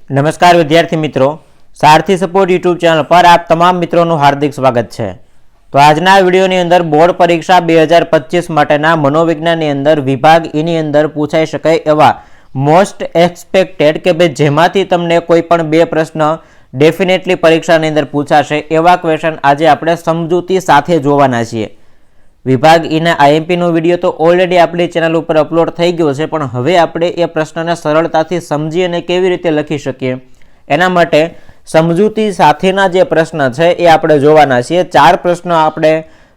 नमस्कार विद्यार्थी मित्रों, सारथी सपोर्ट यूट्यूब चैनल पर आप तमाम मित्रों हार्दिक स्वागत है। तो आजना विडियोनी अंदर बोर्ड परीक्षा 2025 माटेना मनोविज्ञान अंदर विभाग ई अंदर पूछाई शके एवा मोस्ट एक्सपेक्टेड के भाई जेमांथी तमने कोई पण बे प्रश्न डेफिनेटली परीक्षा अंदर पूछाशे एवा क्वेश्चन आज आपणे समजूती साथे जोवाना छीए। विभाग ईना आईएमपी नो विडियो तो ऑलरेडी आपणी चेनल पर अपलोड थई गयो छे, पण हवे आपणे ए प्रश्नने सरळताथी समजी अने केवी रीते लखी शकीए एना माटे समजूती साथेना जे प्रश्न छे ए आपणे जोवाना छीए। 4 प्रश्न आपणे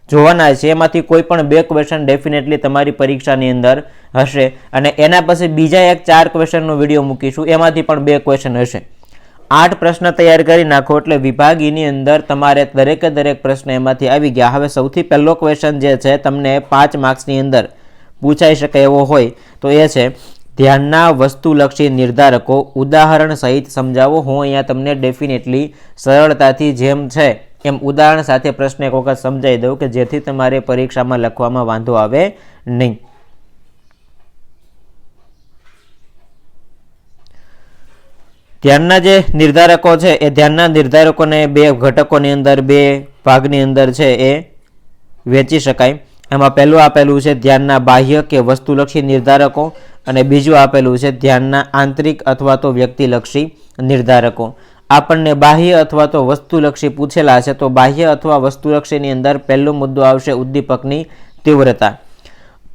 जोवाना छे, एमांथी कोई पण 2 क्वेश्चन डेफिनेटली तमारी परीक्षानी अंदर हशे अने एना पछी बीजा एक 4 क्वेश्चननो विडियो मूकीशुं, एमांथी पण 2 क्वेश्चन हशे। 8 प्रश्न तैयार करी नाखो एटले विभाग ईनी अंदर तमारे दरेके दरेक प्रश्न एमांथी आवी गया। हवे सौथी पहेलो क्वेश्चन जे छे तमने 5 मार्क्सनी अंदर पूछाई शके एवो होय तो ए छे ध्यानना वस्तुलक्षी निर्धारको उदाहरण सहित समजावो। हूँ अहींया तमने डेफिनेटली सरळताथी जेम छे एम उदाहरण साथे प्रश्न एक वखत समजावी दઉં के जेथी तमारे परीक्षामां लखवामां वांधो आवे नहीं। ध्यानना जे निर्धारको छे ए ध्यानना निर्धारकोने 2 घटकोनी अंदर 2 भागनी अंदर छे ए वेची शकाय। एमां पहेલું आपेલું છે ध्यानना बाह्य के वस्तुलक्षी निर्धारको अने बीजुं आपेલું છે ध्यानना आंतरिक अथवा तो व्यक्तिलक्षी निर्धारको। आपणने बाह्य अथवा तो वस्तुलक्षी पूछेला छे तो बाह्य अथवा वस्तुलक्षीनी अंदर पहेलो मुद्दो आवशे उद्दीपकनी तीव्रता।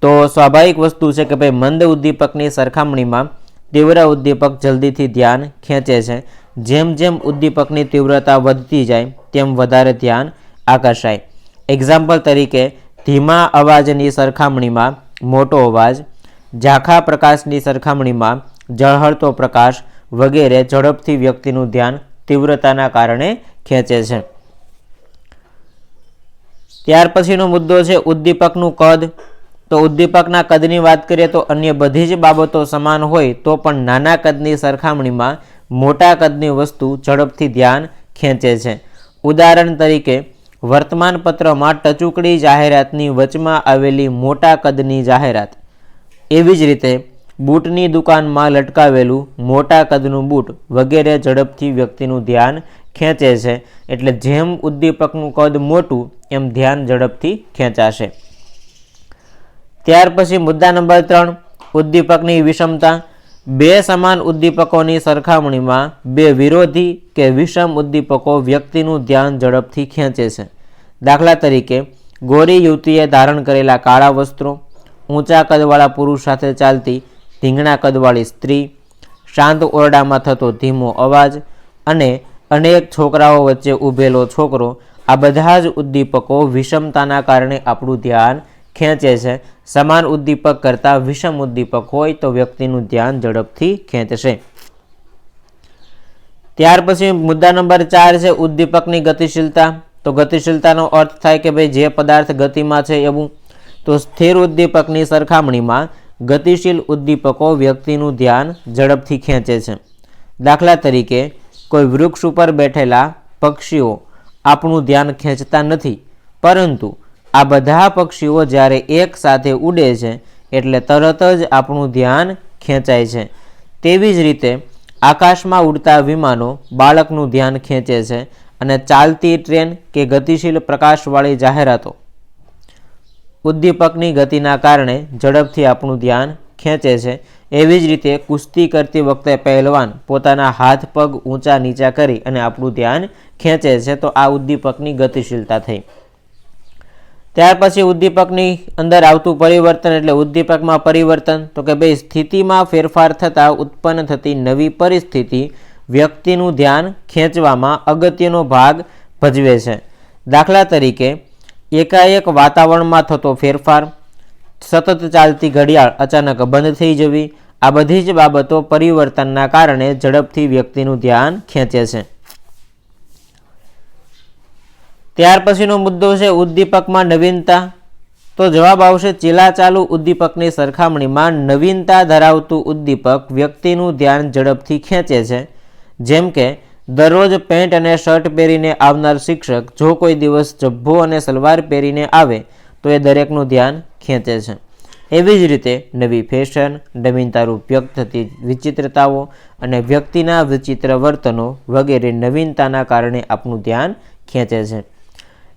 तो स्वाभाविक वस्तु छे के भाई मंद उद्दीपकनी सरखामणीमां तीव्र उद्दीपक जल्दीथी ध्यान खेंचे छे। जेम जेम उद्दीपकनी तीव्रता वधती जाय तेम वधारे ध्यान आकर्षाय। एक्जाम्पल तरीके धीमा अवाजनी सरखामणीमां मोटो अवाज, झाखा प्रकाशनी सरखामणीमां झळहळतो प्रकाश वगैरे झड़पथी व्यक्तिनुं ध्यान तीव्रताना कारणे खेंचे छे। त्यार पछीनो मुद्दो छे उद्दीपकनुं कद। तो उद्दीपकना कदनी बात करिए तो अन्य बधी ज बाबतो समान होय तो पण नाना कदनी सरखामणीमां मोटा कदनी वस्तु झड़पथी ध्यान खेंचे छे। उदाहरण तरीके वर्तमानपत्रमां टचूकड़ी जाहेरातनी वचमां आवेली मोटा कदनी जाहेरात। एवी ज रीते बूटनी दुकानमां लटकावेलुं मोटा कदनुं बूट वगैरे झड़पथी व्यक्तिनुं ध्यान खेंचे छे। एटले जेम उद्दीपकनुं कद मोटुं एम ध्यान झड़पथी खेंचाशे। त्यार पछी मुद्दा नंबर 3 उद्दीपकनी विषमता। 2 समान उद्दीपकोनी सरखामणीमां 2 विरोधी के विषम उद्दीपको व्यक्तिनुं ध्यान झड़पथी खेंचे छे। दाखला तरीके गोरी युवतीए धारण करेला काळा वस्त्रों, ऊंचा कदवाळा पुरुष साथे चालती धींगणा कदवाળી स्त्री, शांत ओरडामां थतो धीमो अवाज अने अनेक छोकराओ वच्चे ऊभेलो छोकरो, आ बधा ज उद्दीपको विषमताना कारणे आपणुं ध्यान खेंचे छे। समान उद्दीपक करता विषम उद्दीपक होय तो व्यक्तिनुं ध्यान झड़पथी खेंचशे। त्यार पछी मुद्दा नंबर 4 छे उद्दीपकनी गतिशीलता। तो गतिशीलतानो अर्थ थाय के भाई जे पदार्थ गतिमां छे एवुं। तो स्थिर उद्दीपकनी सरखामणीमां गतिशील उद्दीपको व्यक्तिनुं ध्यान झड़पथी खेंचे छे। दाखला तरीके कोई वृक्ष पर बैठेला पक्षीओ आपणुं ध्यान खेंचता नथी, परंतु आ बधा पक्षीओ ज्यारे एक साथे उड़े छे एटले तरत ज आपणुं ध्यान खेंचाय छे। तेवी ज रीते आकाशमां उड़ता विमानो बाळकनुं ध्यान खेंचे छे अने चालती ट्रेन के गतिशील प्रकाशवाળી जाहेरातो उद्दीपकनी गतिना कारणे झड़पथी आपणुं ध्यान खेंचे छे। एवी ज रीते कुस्ती करती वखते पहेलवान पोताना हाथ पग ऊंचा नीचा करी अने आपणुं ध्यान खेंचे छे तो आ उद्दीपकनी गतिशीलता थई। त्यार पछी उद्दीपकनी अंदर आवतुं परिवर्तन एटले उद्दीपकमां परिवर्तन। तो के भाई स्थितिमां फेरफार थता उत्पन्न थती नवी परिस्थिति व्यक्तिनुं ध्यान खेंचवामां अगत्यनो भाग भजवे छे। दाखला तरीके एकाएक वातावरणमां थतो फेरफार, सतत चालती घड़ियाळ अचानक बंध थई जवी, आ बधी ज बाबतो परिवर्तनना कारणे झड़पथी व्यक्तिनुं ध्यान खेंचे छे। त्यार पछीनो मुद्दो छे उद्दीपकमां नवीनता। तो जवाब आवशे चीलाचालू उद्दीपकनी सरखामणीमां नवीनता धरावतुं उद्दीपक व्यक्तिनुं ध्यान झड़पथी खेंचे छे। जेम के दररोज पेન્ટ अने शर्ट पहेरीने आवनार शिक्षक जो कोई दिवस जब्बो अने सलवार पहेरीने आवे तो ए दरेकनुं ध्यान खेंचे छे। એવી જ રીતે નવી ફેશન, નવીનતારૂપ વ્યક્ત થતી વિચિત્રતાઓ અને વ્યક્તિના વિચિત્ર વર્તનો વગેરે નવીનતાના કારણે આપનું ધ્યાન ખેંચે છે.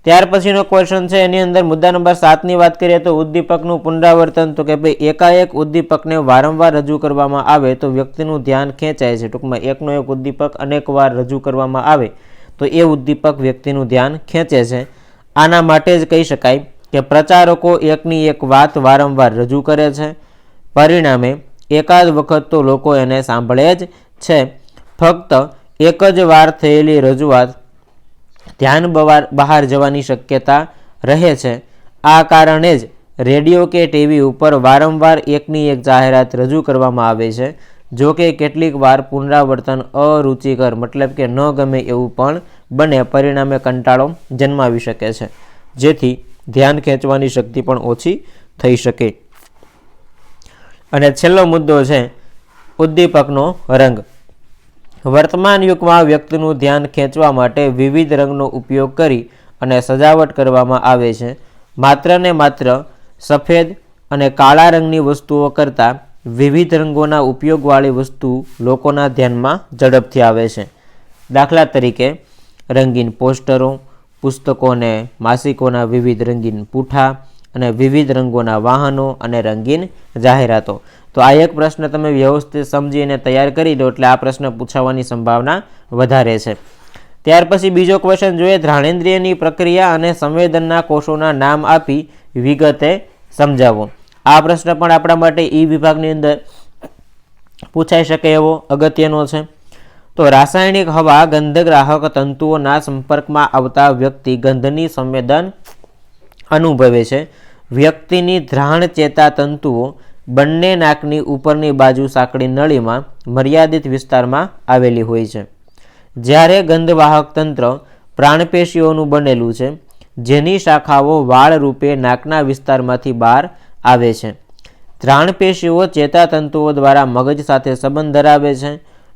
ત્યાર પછીનો ક્વેશ્ચન છે, એની અંદર મુદ્દા નંબર 7ની વાત કરીએ તો ઉદ્દીપકનું પુનરાવર્તન. તો કે ભાઈ એકાએક ઉદ્દીપકને વારંવાર રજૂ કરવામાં આવે તો વ્યક્તિનું ધ્યાન ખેંચાય છે. ટૂંકમાં એકનો એક ઉદ્દીપક અનેકવાર રજૂ કરવામાં આવે તો એ ઉદ્દીપક વ્યક્તિનું ધ્યાન ખેંચે છે. આના માટે જ કહી શકાય કે પ્રચારકો એકની એક વાત વારંવાર રજૂ કરે છે, પરિણામે એકાદ વખત તો લોકો એને સાંભળે જ છે. ફક્ત એક જ વાર થયેલી રજૂઆત ધ્યાન બહાર જવાની શક્યતા રહે છે. આ કારણે જ રેડિયો કે ટીવી ઉપર વારંવાર એકની એક જાહેરાત રજૂ કરવામાં આવે છે. જો કે કેટલીક વાર પુનરાવર્તન અરુચિકર મતલબ કે ન ગમે એવું પણ બને, પરિણામે કંટાળો જન્માવી શકે છે, જેથી ધ્યાન ખેંચવાની શક્તિ પણ ઓછી થઈ શકે. અને છેલ્લો મુદ્દો છે ઉદ્દીપકનો રંગ. વર્તમાન યુગમાં વ્યક્તિનું ધ્યાન ખેંચવા માટે વિવિધ રંગનો ઉપયોગ કરી અને સજાવટ કરવામાં આવે છે. માત્ર ને માત્ર સફેદ અને કાળા રંગની વસ્તુઓ કરતાં વિવિધ રંગોના ઉપયોગવાળી વસ્તુ લોકોના ધ્યાનમાં ઝડપથી આવે છે. દાખલા તરીકે રંગીન પોસ્ટરો, પુસ્તકો અને માસિકોના વિવિધ રંગીન પૂઠા અને વિવિધ રંગોના વાહનો અને રંગીન જાહેરાતો. તો આ એક પ્રશ્ન તમે વ્યવસ્થિત સમજીને તૈયાર કરી લો એટલે આ પ્રશ્ન પૂછાવાની સંભાવના વધારે છે. ત્યાર પછી બીજો ક્વેશ્ચન જોઈએ, ઘ્રાણેન્દ્રિયની પ્રક્રિયા અને સંવેદનના કોષોના નામ આપી વિગતે સમજાવો. આ પ્રશ્ન પણ આપણા માટે ઈ વિભાગની અંદર પૂછાઈ શકે એવો અગત્યનો છે. તો રાસાયણિક હવા ગંધગ્રાહક તંતુઓના સંપર્કમાં આવતા વ્યક્તિ ગંધની સંવેદન અનુભવે છે. વ્યક્તિની ઘ્રાણ ચેતા તંતુઓ બંને નાકની ઉપરની બાજુ સાંકડી નળીમાં મર્યાદિત વિસ્તારમાં આવેલી હોય છે. જ્યારે ગંધવાહક તંત્ર પ્રાણપેશીઓનું બનેલું છે, જેની શાખાઓ વાળ રૂપે નાકના વિસ્તારમાંથી બહાર આવે છે. ઘ્રાણપેશીઓ ચેતાતંતુઓ દ્વારા મગજ સાથે સંબંધ ધરાવે છે.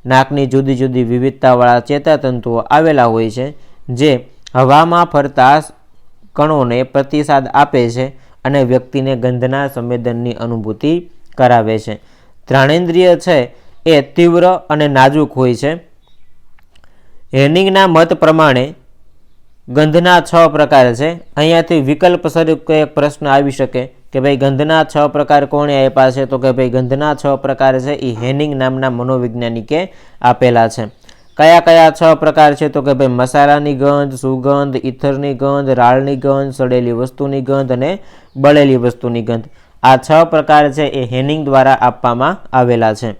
નાકની જુદી જુદી વિવિધતાવાળા ચેતાતંતુઓ આવેલા હોય છે, જે હવામાં ફરતા કણોને પ્રતિસાદ આપે છે અને વ્યક્તિને ગંધના સંવેદનની અનુભૂતિ કરાવે છે. ઘ્રાણેન્દ્રિય છે એ તીવ્ર અને નાજુક હોય છે. હેનિંગના મત પ્રમાણે ગંધના 6 પ્રકાર છે. અહીંયાથી વિકલ્પ સ્વરૂપ એક પ્રશ્ન આવી શકે કે ભાઈ ગંધના 6 પ્રકાર કોણે આપ્યા છે? તો કે ભાઈ ગંધના 6 પ્રકાર છે એ હેનિંગ નામના મનોવૈજ્ઞાનિકે આપેલા છે. કયા કયા 6 પ્રકાર છે? તો કે ભાઈ મસાલાની ગંધ, સુગંધ, ઈથરની ગંધ, રાળની ગંધ, સડેલી વસ્તુની ગંધ અને બળેલી વસ્તુની ગંધ. આ 6 પ્રકાર છે એ હેનિંગ દ્વારા આપવામાં આવેલા છે.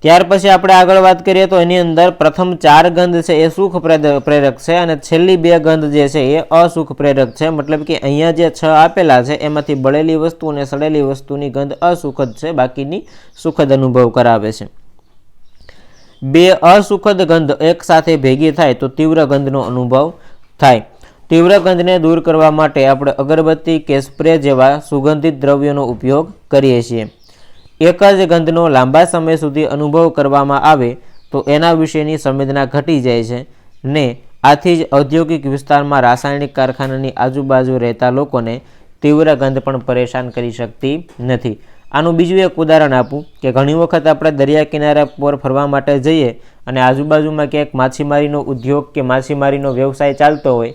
ત્યાર પછી આપણે આગળ વાત કરીએ તો એની અંદર પ્રથમ 4 ગંધ છે એ સુખ પ્રેરક છે અને છેલ્લી 2 ગંધ જે છે એ અસુખ પ્રેરક છે. મતલબ કે અહીંયા જે 6 આપેલા છે એમાંથી બળેલી વસ્તુ અને સડેલી વસ્તુની ગંધ અસુખદ છે, બાકીની સુખદ અનુભવ કરાવે છે. 2 અસુખદ ગંધ એક સાથે ભેગી થાય તો તીવ્ર ગંધનો અનુભવ થાય. તીવ્ર ગંધને દૂર કરવા માટે આપણે અગરબત્તી કે સ્પ્રે જેવા સુગંધિત દ્રવ્યોનો ઉપયોગ કરીએ છીએ. એક જ ગંધનો લાંબા સમય સુધી અનુભવ કરવામાં આવે તો એના વિશેની સંવેદના ઘટી જાય છે ને આથી જ ઔદ્યોગિક વિસ્તારમાં રાસાયણિક કારખાનાની આજુબાજુ રહેતા લોકોને તીવ્ર ગંધ પણ પરેશાન કરી શકતી નથી. આનું બીજું એક ઉદાહરણ આપું કે ઘણી વખત આપણે દરિયા કિનારા પર ફરવા માટે જઈએ અને આજુબાજુમાં ક્યાંક માછીમારીનો ઉદ્યોગ કે માછીમારીનો વ્યવસાય ચાલતો હોય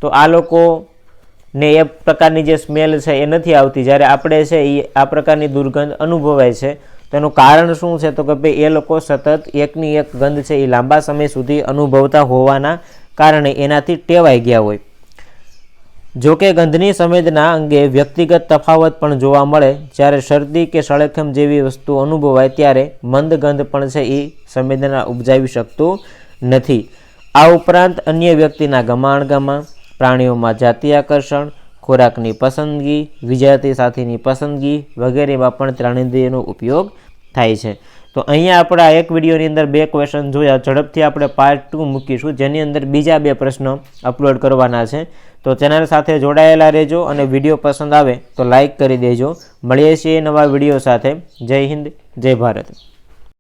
તો આ લોકોને એ પ્રકારની જે સ્મેલ છે એ નથી આવતી, જ્યારે આપણે છે એ આ પ્રકારની દુર્ગંધ અનુભવાય છે. તેનું કારણ શું છે? તો કે ભાઈ એ લોકો સતત એકની એક ગંધ છે એ લાંબા સમય સુધી અનુભવતા હોવાના કારણે એનાથી ટેવાઈ ગયા હોય. જો કે ગંધની સંવેદના અંગે વ્યક્તિગત તફાવત પણ જોવા મળે. જ્યારે શરદી કે સળેખમ જેવી વસ્તુ અનુભવાય ત્યારે મંદ ગંધ પણ છે એ સંવેદના ઉપજાવી શકતું નથી. આ ઉપરાંત અન્ય વ્યક્તિના ગમાણગમા, પ્રાણીઓમાં જાતીય આકર્ષણ, ખોરાકની પસંદગી, વિજાતી સાથીની પસંદગી વગેરેમાં પણ ઘ્રાણેન્દ્રિયનો ઉપયોગ થાય છે. તો અહીંયા આપણે આ એક વિડીયોની અંદર 2 ક્વેશ્ચન જોયા. ઝડપથી આપણે પાર્ટ 2 મૂકીશું જેની અંદર બીજા 2 પ્રશ્નો અપલોડ કરવાના છે. તો ચેનલ સાથે જોડાયેલા રહેજો અને વિડીયો પસંદ આવે તો લાઇક કરી દેજો. મળીએ છીએ નવા વિડીયો સાથે. જય હિન્દ, જય ભારત.